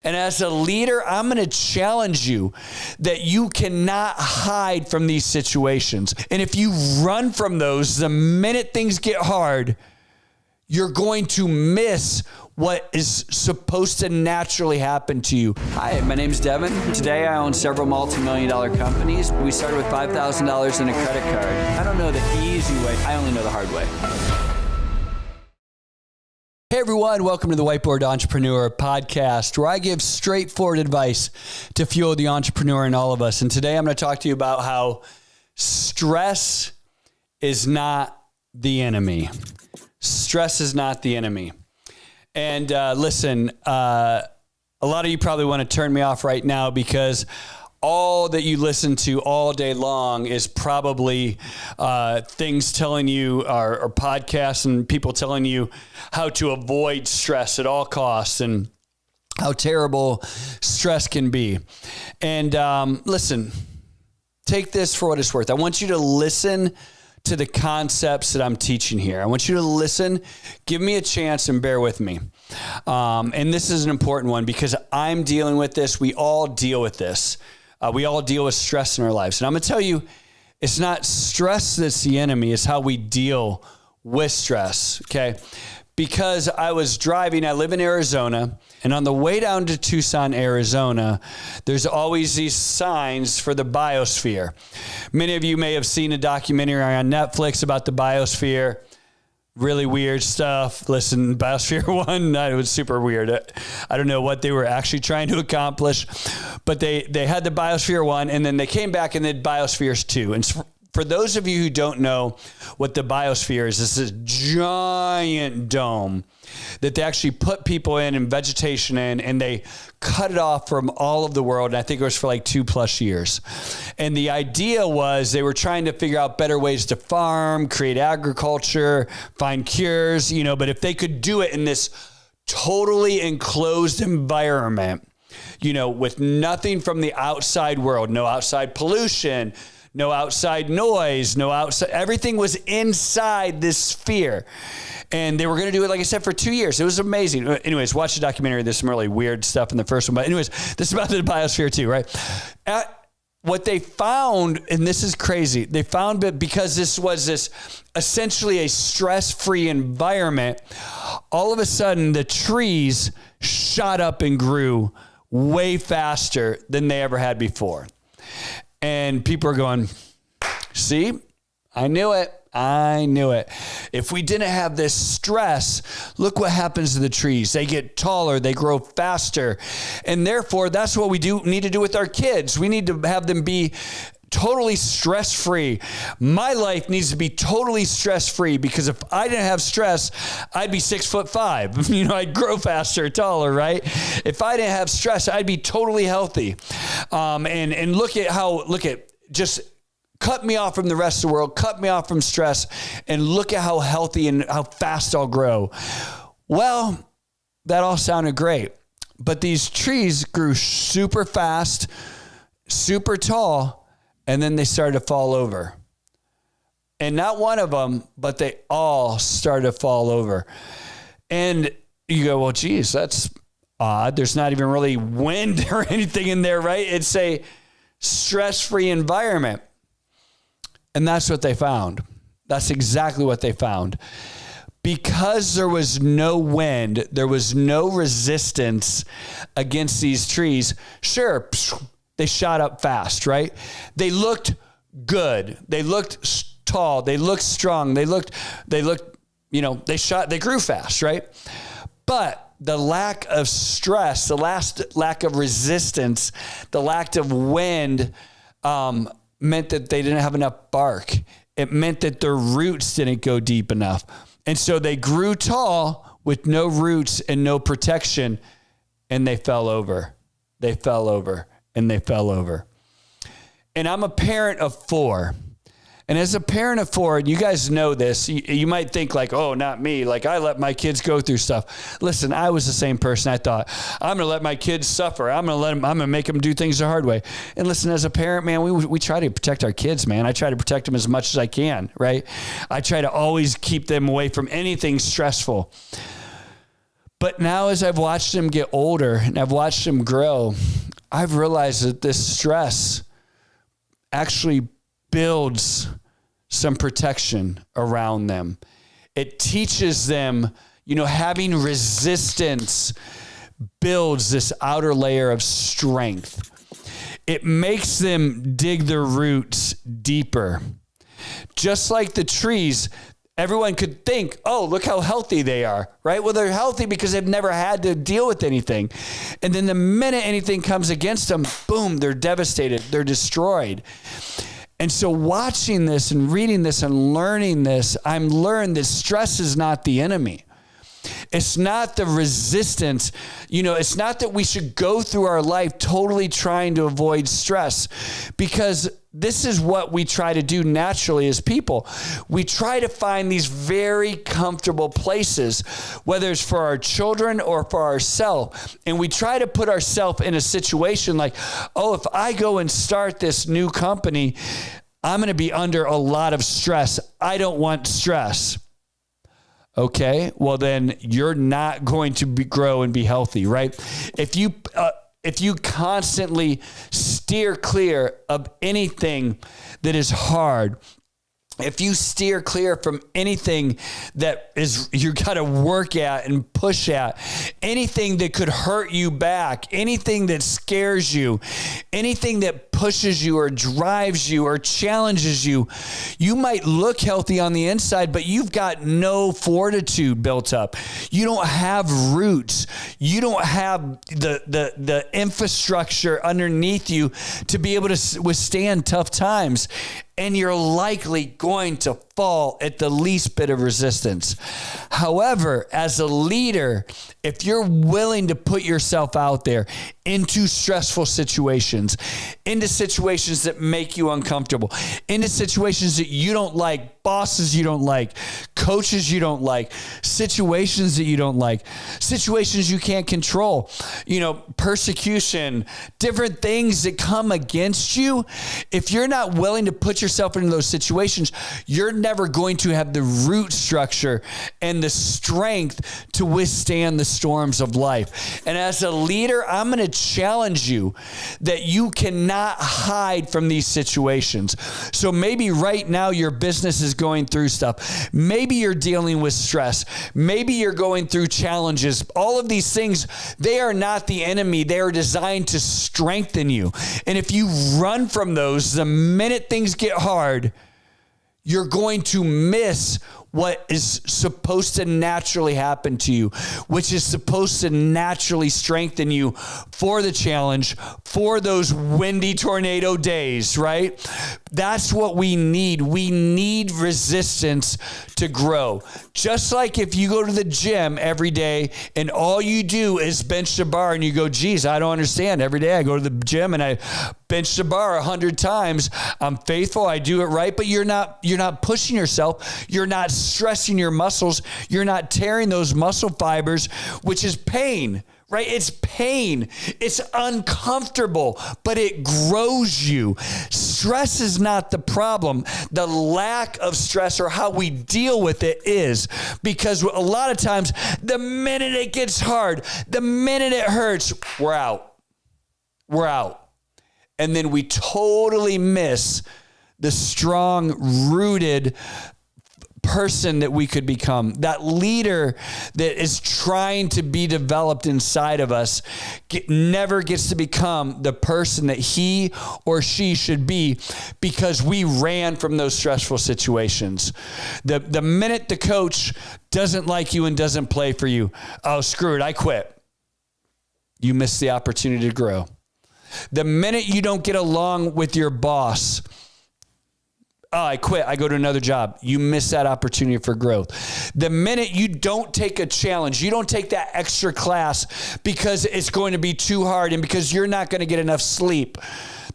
And as a leader, I'm going to challenge you that you cannot hide from these situations. And if you run from those, the minute things get hard, you're going to miss what is supposed to naturally happen to you. Hi, my name's Devin. Today I own several multi-million-dollar companies. We started with $5,000 in a credit card. I don't know the easy way. I only know the hard way. Hey everyone, welcome to the Whiteboard Entrepreneur Podcast, where I give straightforward advice to fuel the entrepreneur in all of us. And today I'm going to talk to you about how stress is not the enemy. Stress is not the enemy. And listen, a lot of you probably want to turn me off right now because all that you listen to all day long is probably things telling you, or podcasts and people telling you how to avoid stress at all costs and how terrible stress can be. And listen, take this for what it's worth. I want you to listen to the concepts that I'm teaching here. I want you to listen, give me a chance and bear with me. And this is an important one because I'm dealing with this. We all deal with this. We all deal with stress in our lives. And I'm going to tell you, it's not stress that's the enemy. It's how we deal with stress, okay? Because I was driving, I live in Arizona, and on the way down to Tucson, Arizona, there's always these signs for the biosphere. Many of you may have seen a documentary on Netflix about the biosphere. Really weird stuff. Listen, Biosphere 1, it was super weird. I don't know what they were actually trying to accomplish, but they had the Biosphere 1, and then they came back and did Biospheres 2. And for those of you who don't know what the biosphere is, it's this giant dome that they actually put people in and vegetation in, and they cut it off from all of the world. And I think it was for like 2+ years. And the idea was they were trying to figure out better ways to farm, create agriculture, find cures, but if they could do it in this totally enclosed environment, with nothing from the outside world, no outside pollution, no outside noise, everything was inside this sphere. And they were going to do it, like I said, for 2 years. It was amazing. Anyways, watch the documentary. There's some really weird stuff in the first one. But anyways, this is about the biosphere too, right? What they found, and this is crazy, they found that because this was essentially a stress-free environment, all of a sudden the trees shot up and grew way faster than they ever had before. And people are going, see, I knew it. If we didn't have this stress, look what happens to the trees. They get taller, they grow faster. And therefore, that's what we need to do with our kids. We need to have them be totally stress-free. My life needs to be totally stress-free because if I didn't have stress, I'd be 6'5". I'd grow faster, taller, right? If I didn't have stress, I'd be totally healthy. And look at just cut me off from the rest of the world, cut me off from stress, and look at how healthy and how fast I'll grow. Well, that all sounded great, but these trees grew super fast, super tall, and then they started to fall over. And not one of them, but they all started to fall over. And you go, well, geez, that's odd. There's not even really wind or anything in there, right? It's a stress-free environment. And that's what they found. That's exactly what they found. Because there was no wind, there was no resistance against these trees. Sure, they shot up fast, right? They looked good. They looked tall. They looked strong. They grew fast, right? But the lack of stress, the lack of resistance, the lack of wind, meant that they didn't have enough bark. It meant that their roots didn't go deep enough. And so they grew tall with no roots and no protection, and they fell over. They fell over, and they fell over. And I'm a parent of 4. And as a parent of 4, and you guys know this, you might think like, oh, not me. Like I let my kids go through stuff. Listen, I was the same person. I thought, I'm going to let my kids suffer. I'm going to make them do things the hard way. And listen, as a parent, man, we try to protect our kids, man. I try to protect them as much as I can, right? I try to always keep them away from anything stressful. But now as I've watched them get older and I've watched them grow, I've realized that this stress actually builds some protection around them. It teaches them, having resistance builds this outer layer of strength. It makes them dig their roots deeper. Just like the trees, everyone could think, oh, look how healthy they are, right? Well, they're healthy because they've never had to deal with anything. And then the minute anything comes against them, boom, they're devastated. They're destroyed. And so watching this and reading this and learning this, I'm learned that stress is not the enemy. It's not the resistance. It's not that we should go through our life totally trying to avoid stress, because this is what we try to do naturally as people. We try to find these very comfortable places, whether it's for our children or for ourselves. And we try to put ourselves in a situation like, oh, if I go and start this new company, I'm going to be under a lot of stress. I don't want stress. Okay, well then you're not going to grow and be healthy, right? If you constantly steer clear of anything that is hard, if you steer clear from anything that is you got to work at and push at, anything that could hurt you back, anything that scares you, anything that pushes you or drives you or challenges you, you might look healthy on the inside, but you've got no fortitude built up. You don't have roots. You don't have the infrastructure underneath you to be able to withstand tough times. And you're likely going to fall at the least bit of resistance. However, as a leader, if you're willing to put yourself out there into stressful situations, into situations that make you uncomfortable, into situations that you don't like, bosses you don't like, coaches you don't like, situations that you don't like, situations you can't control, persecution, different things that come against you. If you're not willing to put yourself into those situations, you're never going to have the root structure and the strength to withstand the storms of life. And as a leader, I'm going to challenge you that you cannot hide from these situations. So maybe right now your business is going through stuff. Maybe you're dealing with stress. Maybe you're going through challenges. All of these things, they are not the enemy. They are designed to strengthen you. And if you run from those, the minute things get hard, you're going to miss what is supposed to naturally happen to you, which is supposed to naturally strengthen you for the challenge, for those windy tornado days, right? That's what we need. We need resistance to grow. Just like if you go to the gym every day and all you do is bench the bar and you go, geez, I don't understand. Every day I go to the gym and I bench the bar 100 times. I'm faithful. I do it right, but you're not pushing yourself. You're not stressing your muscles. You're not tearing those muscle fibers, which is pain, right? It's pain. It's uncomfortable, but it grows you. Stress is not the problem. The lack of stress or how we deal with it is, because a lot of times the minute it gets hard, the minute it hurts, we're out. We're out. And then we totally miss the strong, rooted person that we could become. That leader that is trying to be developed inside of us never gets to become the person that he or she should be, because we ran from those stressful situations. The minute the coach doesn't like you and doesn't play for you, oh, screw it, I quit. You miss the opportunity to grow. The minute you don't get along with your boss, oh, I quit, I go to another job. You miss that opportunity for growth. The minute you don't take a challenge, you don't take that extra class because it's going to be too hard and because you're not going to get enough sleep.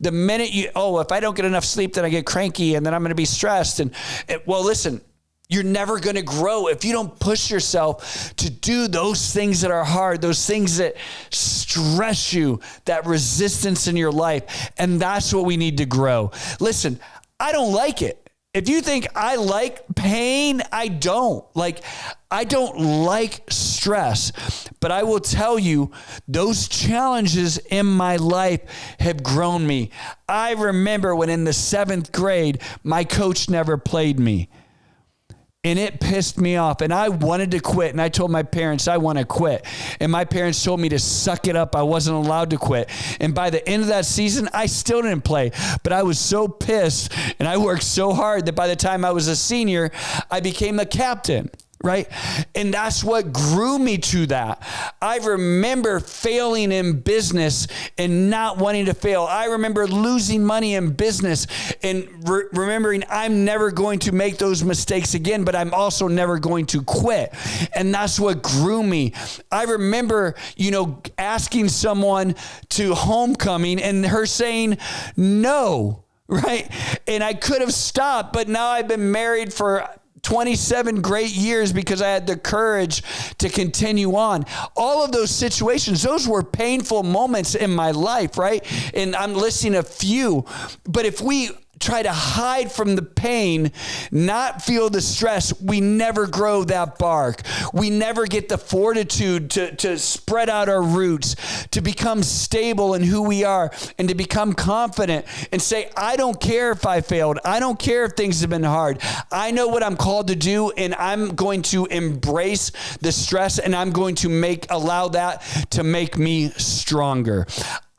The minute if I don't get enough sleep, then I get cranky and then I'm going to be stressed. Well, listen, you're never going to grow if you don't push yourself to do those things that are hard, those things that stress you, that resistance in your life. And that's what we need to grow. Listen, I don't like it. If you think I like pain, I don't. I don't like stress. But I will tell you, those challenges in my life have grown me. I remember when in the 7th grade, my coach never played me. And it pissed me off. And I wanted to quit. And I told my parents, I want to quit. And my parents told me to suck it up. I wasn't allowed to quit. And by the end of that season, I still didn't play. But I was so pissed and I worked so hard that by the time I was a senior, I became the captain. Right? And that's what grew me to that. I remember failing in business and not wanting to fail. I remember losing money in business and remembering I'm never going to make those mistakes again, but I'm also never going to quit. And that's what grew me. I remember, asking someone to homecoming and her saying no, right? And I could have stopped, but now I've been married for 27 great years because I had the courage to continue on. All of those situations, those were painful moments in my life, right? And I'm listing a few. But if we try to hide from the pain, not feel the stress, we never grow that bark. We never get the fortitude to spread out our roots, to become stable in who we are, and to become confident and say, I don't care if I failed. I don't care if things have been hard. I know what I'm called to do, and I'm going to embrace the stress, and I'm going to allow that to make me stronger.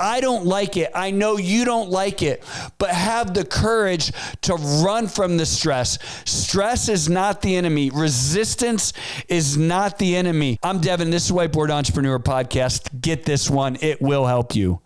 I don't like it. I know you don't like it, but have the courage to run from the stress. Stress is not the enemy. Resistance is not the enemy. I'm Devin. This is Whiteboard Entrepreneur Podcast. Get this one. It will help you.